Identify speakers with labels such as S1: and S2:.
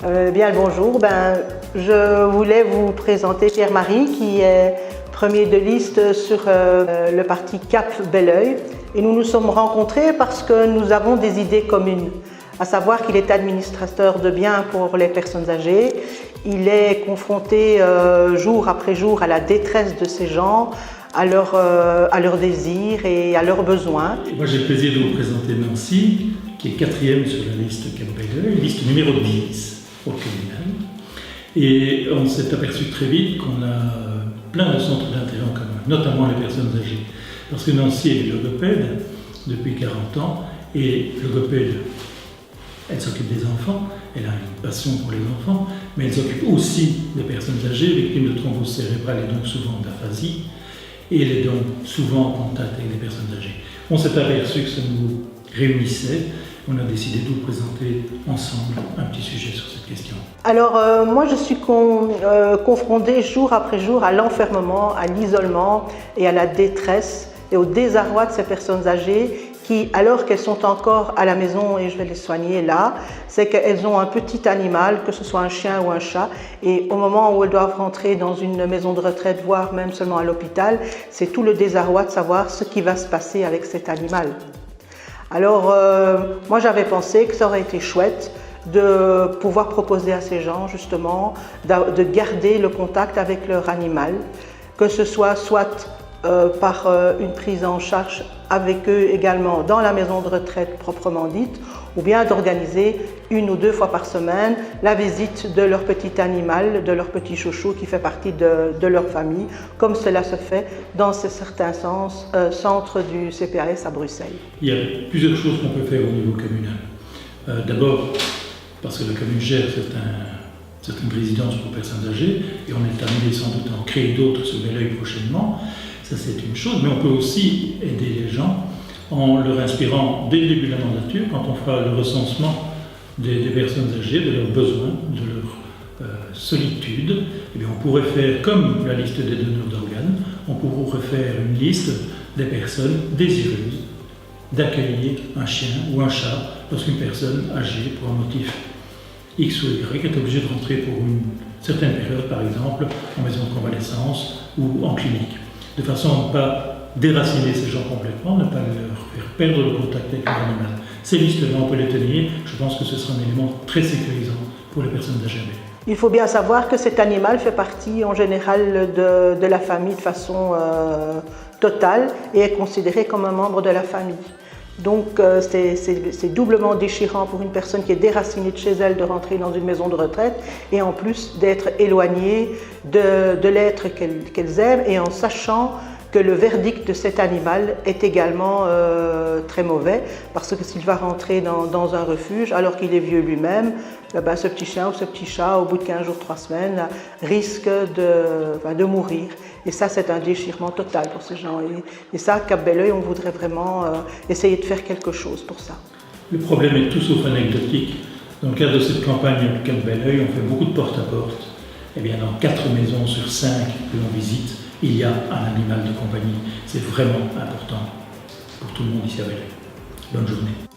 S1: Bien le bonjour, je voulais vous présenter Pierre-Marie qui est premier de liste sur le parti Cap Belleuil et nous nous sommes rencontrés parce que nous avons des idées communes, à savoir qu'il est administrateur de biens pour les personnes âgées, il est confronté jour après jour à la détresse de ces gens, à leurs désirs et à leurs besoins.
S2: Moi j'ai le plaisir de vous présenter Nancy, qui est quatrième sur la liste Cap Belleuil, liste numéro 10 au communal. Et on s'est aperçu très vite qu'on a plein de centres d'intérêt en commun, notamment les personnes âgées. Parce que Nancy est logopède depuis 40 ans, et logopède, elle s'occupe des enfants, elle a une passion pour les enfants, mais elle s'occupe aussi des personnes âgées, victimes de thrombose cérébrale et donc souvent d'aphasie, et elle est donc souvent en contact avec des personnes âgées. On s'est aperçu que ça nous réunissait. On a décidé de vous présenter ensemble un petit sujet sur cette question.
S1: Alors moi je suis confrontée jour après jour à l'enfermement, à l'isolement et à la détresse et au désarroi de ces personnes âgées qui, alors qu'elles sont encore à la maison et je vais les soigner là, c'est qu'elles ont un petit animal, que ce soit un chien ou un chat, et au moment où elles doivent rentrer dans une maison de retraite, voire même seulement à l'hôpital, c'est tout le désarroi de savoir ce qui va se passer avec cet animal. Alors, moi j'avais pensé que ça aurait été chouette de pouvoir proposer à ces gens justement de garder le contact avec leur animal, que ce soit par une prise en charge avec eux également dans la maison de retraite proprement dite, ou bien d'organiser 1 ou 2 fois par semaine la visite de leur petit animal, de leur petit chouchou qui fait partie de leur famille, comme cela se fait dans certains centres du CPAS à Bruxelles.
S2: Il y a plusieurs choses qu'on peut faire au niveau communal. D'abord, parce que la commune gère certaines résidences pour personnes âgées, et on est amené sans doute à en créer d'autres sur Belleuil prochainement. Ça c'est une chose, mais on peut aussi aider les gens en leur inspirant dès le début de la mandature, quand on fera le recensement des personnes âgées, de leurs besoins, de leur solitude, eh bien on pourrait faire comme la liste des donneurs d'organes, on pourrait faire une liste des personnes désireuses d'accueillir un chien ou un chat lorsqu'une personne âgée, pour un motif X ou Y, est obligée de rentrer pour une certaine période, par exemple en maison de convalescence ou en clinique, de façon à ne pas déraciner ces gens complètement, ne pas leur faire perdre le contact avec l'animal. Ces listes-là, on peut les tenir. Je pense que ce sera un élément très sécurisant pour les personnes âgées.
S1: Il faut bien savoir que cet animal fait partie en général de la famille de façon totale et est considéré comme un membre de la famille. Donc c'est doublement déchirant pour une personne qui est déracinée de chez elle de rentrer dans une maison de retraite et en plus d'être éloignée de l'être qu'elles aiment et en sachant que le verdict de cet animal est également très mauvais parce que s'il va rentrer dans un refuge alors qu'il est vieux lui-même, ce petit chien ou ce petit chat au bout de 15 jours, 3 semaines risque de mourir. Et ça c'est un déchirement total pour ces gens. Et ça, Cap Belleuil, on voudrait vraiment essayer de faire quelque chose pour ça.
S2: Le problème est tout sauf anecdotique. Dans le cadre de cette campagne Cap Belleuil, on fait beaucoup de porte-à-porte. Et bien dans 4 maisons sur 5 que l'on visite, il y a un animal de compagnie. C'est vraiment important pour tout le monde ici à Belleuil. Bonne journée.